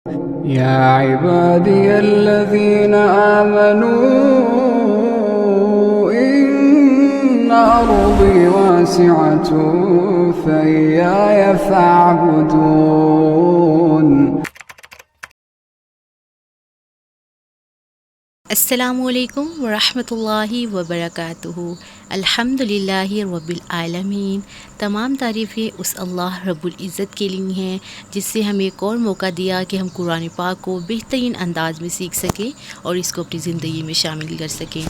يا عبادي الذين آمنوا إن أرضي واسعة فإياي فاعبدون. السلام علیکم ورحمۃ اللہ وبرکاتہ۔ الحمدللہ رب العالمین۔ تمام تعریفیں اس اللہ رب العزت کے لیے ہیں جس سے ہمیں ایک اور موقع دیا کہ ہم قرآن پاک کو بہترین انداز میں سیکھ سکیں اور اس کو اپنی زندگی میں شامل کر سکیں۔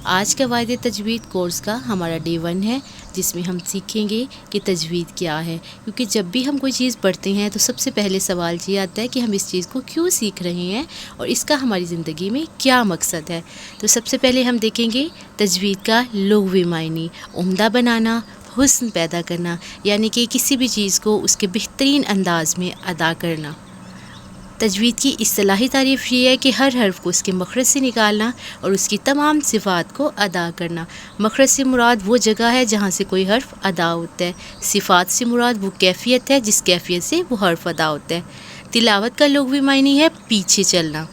آج کا واحد تجوید کورس کا ہمارا ڈے 1 ہے، جس میں ہم سیکھیں گے کہ تجوید کیا ہے، کیونکہ جب بھی ہم کوئی چیز پڑھتے ہیں تو سب سے پہلے سوال یہ آتا ہے کہ ہم اس چیز کو کیوں سیکھ رہے ہیں اور اس کا ہماری زندگی میں کیا مقصد ہے۔ تو سب سے پہلے ہم دیکھیں گے تجوید کا لغوی معنی، عمدہ بنانا، حسن پیدا کرنا، یعنی کہ کسی بھی چیز کو اس کے بہترین انداز میں ادا کرنا۔ تجوید کی اصطلاحی تعریف یہ ہے کہ ہر حرف کو اس کے مخرج سے نکالنا اور اس کی تمام صفات کو ادا کرنا۔ مخرج سے مراد وہ جگہ ہے جہاں سے کوئی حرف ادا ہوتا ہے، صفات سے مراد وہ کیفیت ہے جس کیفیت سے وہ حرف ادا ہوتا ہے۔ تلاوت کا لغوی معنی ہے پیچھے چلنا۔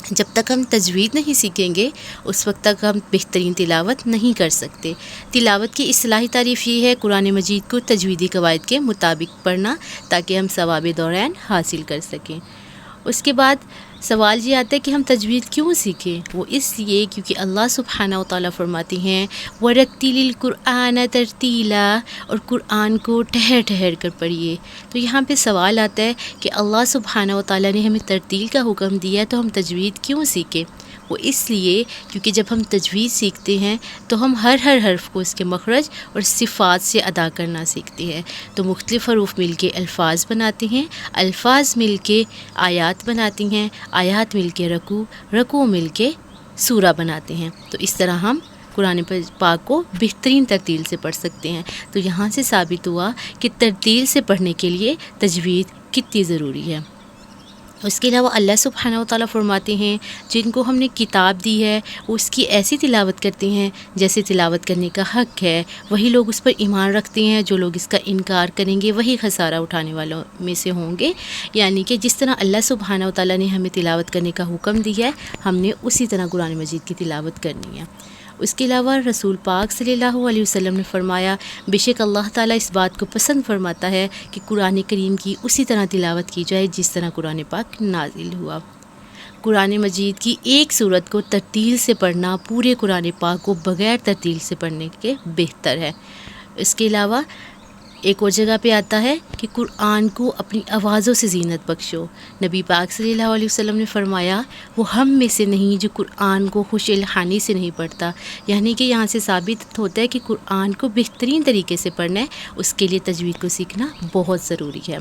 جب تک ہم تجوید نہیں سیکھیں گے اس وقت تک ہم بہترین تلاوت نہیں کر سکتے۔ تلاوت کی اصطلاحی تعریف یہ ہے قرآن مجید کو تجویدی قواعد کے مطابق پڑھنا تاکہ ہم ثواب دورین حاصل کر سکیں۔ اس کے بعد سوال یہ آتا ہے کہ ہم تجوید کیوں سیکھیں؟ وہ اس لیے کیونکہ اللہ سبحانہ و تعالیٰ فرماتی ہیں وَرَتِّلِ الْقُرْآنَ تَرْتِیلًا، اور قرآن کو ٹھہر ٹھہر کر پڑھیے۔ تو یہاں پہ سوال آتا ہے کہ اللہ سبحانہ و تعالیٰ نے ہمیں ترتیل کا حکم دیا ہے تو ہم تجوید کیوں سیکھیں؟ وہ اس لیے کیونکہ جب ہم تجوید سیکھتے ہیں تو ہم ہر حرف کو اس کے مخرج اور صفات سے ادا کرنا سیکھتے ہیں۔ تو مختلف حروف مل کے الفاظ بناتے ہیں، الفاظ مل کے آیات بناتی ہیں، آیات مل کے رکوع مل کے سورہ بناتے ہیں۔ تو اس طرح ہم قرآن پاک کو بہترین ترتیل سے پڑھ سکتے ہیں۔ تو یہاں سے ثابت ہوا کہ ترتیل سے پڑھنے کے لیے تجوید کتنی ضروری ہے۔ اس کے علاوہ اللہ سبحانہ و تعالیٰ فرماتے ہیں جن کو ہم نے کتاب دی ہے وہ اس کی ایسی تلاوت کرتے ہیں جیسے تلاوت کرنے کا حق ہے، وہی لوگ اس پر ایمان رکھتے ہیں۔ جو لوگ اس کا انکار کریں گے وہی خسارہ اٹھانے والوں میں سے ہوں گے۔ یعنی کہ جس طرح اللہ سبحانہ و تعالیٰ نے ہمیں تلاوت کرنے کا حکم دیا ہے ہم نے اسی طرح قرآن مجید کی تلاوت کرنی ہے۔ اس کے علاوہ رسول پاک صلی اللہ علیہ وسلم نے فرمایا بے شک اللہ تعالیٰ اس بات کو پسند فرماتا ہے کہ قرآن کریم کی اسی طرح تلاوت کی جائے جس طرح قرآن پاک نازل ہوا۔ قرآن مجید کی ایک سورت کو ترتیل سے پڑھنا پورے قرآن پاک کو بغیر ترتیل سے پڑھنے کے بہتر ہے۔ اس کے علاوہ ایک اور جگہ پہ آتا ہے کہ قرآن کو اپنی آوازوں سے زینت بخشو۔ نبی پاک صلی اللہ علیہ وسلم نے فرمایا وہ ہم میں سے نہیں جو قرآن کو خوش الحانی سے نہیں پڑھتا۔ یعنی کہ یہاں سے ثابت ہوتا ہے کہ قرآن کو بہترین طریقے سے پڑھنا ہے، اس کے لیے تجوید کو سیکھنا بہت ضروری ہے۔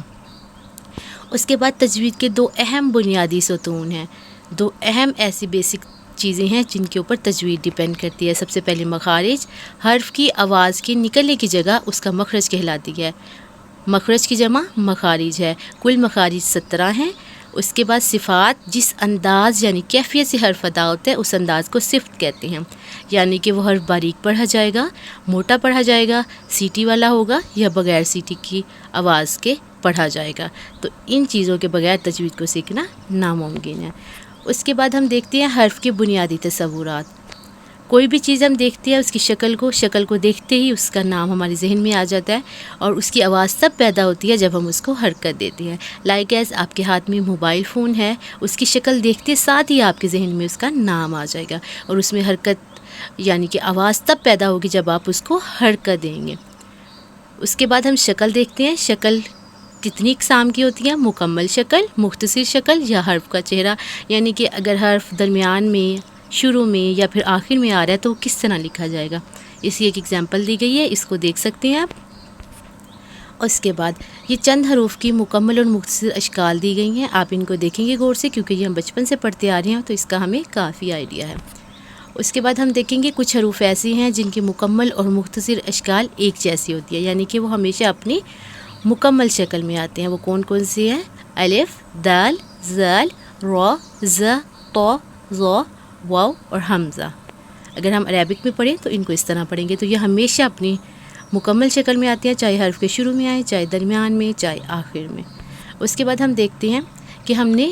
اس کے بعد تجوید کے 2 اہم بنیادی ستون ہیں، 2 اہم ایسی بیسک چیزیں ہیں جن کے اوپر تجوید ڈیپینڈ کرتی ہے۔ سب سے پہلے مخارج، حرف کی آواز کے نکلنے کی جگہ اس کا مخرج کہلاتی ہے۔ مخرج کی جمع مخارج ہے۔ کل مخارج 17 ہیں۔ اس کے بعد صفات، جس انداز یعنی کیفیت سے حرف ادا ہوتا ہے اس انداز کو صفت کہتے ہیں۔ یعنی کہ وہ حرف باریک پڑھا جائے گا، موٹا پڑھا جائے گا، سیٹی والا ہوگا یا بغیر سیٹی کی آواز کے پڑھا جائے گا۔ تو ان چیزوں کے بغیر تجوید کو سیکھنا ناممکن ہے۔ اس کے بعد ہم دیکھتے ہیں حرف کے بنیادی تصورات۔ کوئی بھی چیز ہم دیکھتے ہیں اس کی شکل کو دیکھتے ہی اس کا نام ہمارے ذہن میں آ جاتا ہے اور اس کی آواز تب پیدا ہوتی ہے جب ہم اس کو حرکت دیتے ہیں۔ لائک ایز آپ کے ہاتھ میں موبائل فون ہے، اس کی شکل دیکھتے ساتھ ہی آپ کے ذہن میں اس کا نام آ جائے گا اور اس میں حرکت یعنی کہ آواز تب پیدا ہوگی جب آپ اس کو حرکت دیں گے۔ اس کے بعد ہم شکل دیکھتے ہیں۔ شکل کتنی اقسام کی ہوتی ہے؟ مکمل شکل، مختصر شکل یا حرف کا چہرہ۔ یعنی کہ اگر حرف درمیان میں، شروع میں یا پھر آخر میں آ رہا ہے تو وہ کس طرح لکھا جائے گا، اس کی ایک ایگزامپل دی گئی ہے، اس کو دیکھ سکتے ہیں آپ۔ اس کے بعد یہ چند حروف کی مکمل اور مختصر اشکال دی گئی ہیں، آپ ان کو دیکھیں گے غور سے کیونکہ یہ ہم بچپن سے پڑھتے آ رہے ہیں تو اس کا ہمیں کافی آئیڈیا ہے۔ اس کے بعد ہم دیکھیں گے کچھ حروف ایسی ہیں جن کی مکمل اور مختصر اشکال ایک جیسی ہوتی ہے، یعنی کہ وہ ہمیشہ اپنی مکمل شکل میں آتے ہیں۔ وہ کون کون سی ہیں؟ الف، دال، ذال، را، ز، ط، ظ، واو اور حمزہ۔ اگر ہم عربک میں پڑھیں تو ان کو اس طرح پڑھیں گے تو یہ ہمیشہ اپنی مکمل شکل میں آتی ہیں، چاہے حرف کے شروع میں آئیں، چاہے درمیان میں، چاہے آخر میں۔ اس کے بعد ہم دیکھتے ہیں کہ ہم نے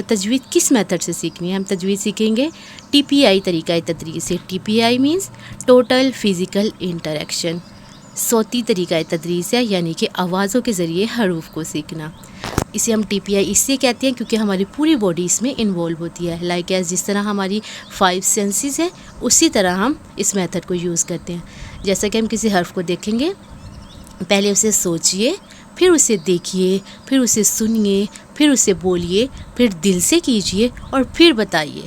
تجوید کس میتھڈ سے سیکھنی ہے. ہم تجوید سیکھیں گے TPI طریقہ تدریس سے. TPI means total physical interaction. صوتی طریقہ تدریس ہے، یعنی کہ آوازوں کے ذریعے حروف کو سیکھنا. اسے ہم TPI اس سے کہتے ہیں کیونکہ ہماری پوری باڈی اس میں انوالو ہوتی ہے. لائک ایز جس طرح ہماری 5 سینسز ہیں اسی طرح ہم اس میتھڈ کو یوز کرتے ہیں. جیسا کہ ہم کسی حرف کو دیکھیں گے، پہلے اسے سوچئے، پھر اسے دیکھیے، پھر اسے سنیے، پھر اسے بولیے، پھر دل سے کیجئے اور پھر بتائیے.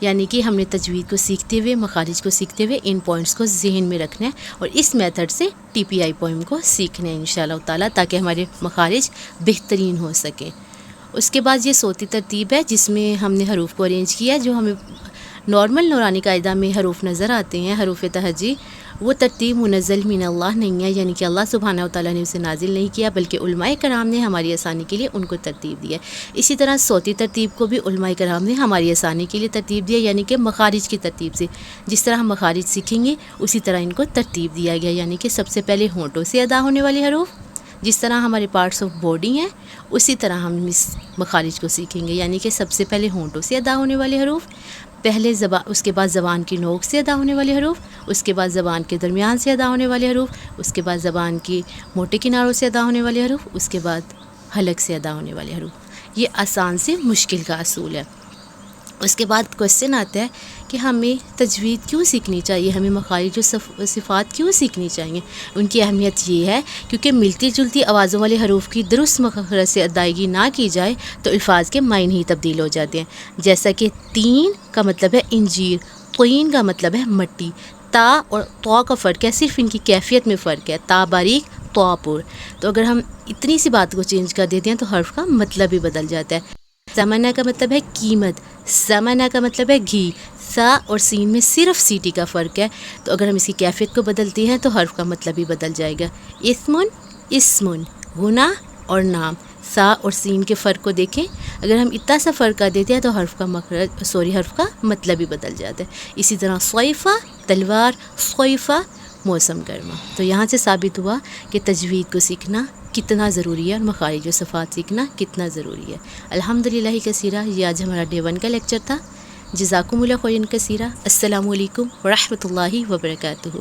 یعنی کہ ہم نے تجوید کو سیکھتے ہوئے، مخارج کو سیکھتے ہوئے ان پوائنٹس کو ذہن میں رکھنا ہے اور اس میتھڈ سے TPI پوئم کو سیکھنا ہے انشاءاللہ تعالیٰ، تاکہ ہمارے مخارج بہترین ہو سکیں. اس کے بعد یہ صوتی ترتیب ہے جس میں ہم نے حروف کو ارینج کیا. جو ہمیں نارمل نورانی قاعدہ میں حروف نظر آتے ہیں، حروف تہجی، وہ ترتیب منزل من اللہ نہیں ہے، یعنی کہ اللہ سبحانہ وتعالیٰ نے اسے نازل نہیں کیا، بلکہ علماء کرام نے ہماری آسانی کے لیے ان کو ترتیب دی ہے. اسی طرح صوتی ترتیب کو بھی علماء کرام نے ہماری آسانی کے لیے ترتیب دی ہے، یعنی کہ مخارج کی ترتیب سے. جس طرح ہم مخارج سیکھیں گے اسی طرح ان کو ترتیب دیا گیا، یعنی کہ سب سے پہلے ہونٹوں سے ادا ہونے والے حروف. جس طرح ہمارے پارٹس آف باڈی ہیں اسی طرح ہم اس مخارج کو سیکھیں گے، یعنی کہ سب سے پہلے ہونٹوں سے ادا ہونے والے حروف، پہلے اس کے بعد زبان کی نوک سے ادا ہونے والے حروف، اس کے بعد زبان کے درمیان سے ادا ہونے والے حروف، اس کے بعد زبان کی موٹے کناروں سے ادا ہونے والے حروف، اس کے بعد حلق سے ادا ہونے والے حروف. یہ آسان سے مشکل کا اصول ہے. اس کے بعد کویسچن آتا ہے کہ ہمیں تجوید کیوں سیکھنی چاہیے، ہمیں مخارج و صفات کیوں سیکھنی چاہیے. ان کی اہمیت یہ ہے کیونکہ ملتی جلتی آوازوں والے حروف کی درست مخرج سے ادائیگی نہ کی جائے تو الفاظ کے معنی ہی تبدیل ہو جاتے ہیں. جیسا کہ تین کا مطلب ہے انجیر، قین کا مطلب ہے مٹی. تا اور طا کا فرق ہے، صرف ان کی کیفیت میں فرق ہے، تا باریک طا پر. تو اگر ہم اتنی سی بات کو چینج کر دیتے ہیں تو حرف کا مطلب ہی بدل جاتا ہے. زمانہ کا مطلب ہے قیمت، زمانہ کا مطلب ہے گھی. سا اور سین میں صرف سیٹی کا فرق ہے، تو اگر ہم اس کی کیفیت کو بدلتے ہیں تو حرف کا مطلب ہی بدل جائے گا. اسمن، اسمن، گناہ اور نام. سا اور سین کے فرق کو دیکھیں، اگر ہم اتنا سا فرق کر دیتے ہیں تو حرف کا مطلب ہی بدل جاتا ہے. اسی طرح صیفہ تلوار، صیفہ موسم گرما. تو یہاں سے ثابت ہوا کہ تجوید کو سیکھنا کتنا ضروری ہے اور مخارج و صفات سیکھنا کتنا ضروری ہے. الحمدللہ کثیرہ. یہ آج ہمارا ڈے 1 کا لیکچر تھا. جزاکم اللہ خیرا کثیرہ. السلام علیکم ورحمۃ اللہ وبرکاتہ.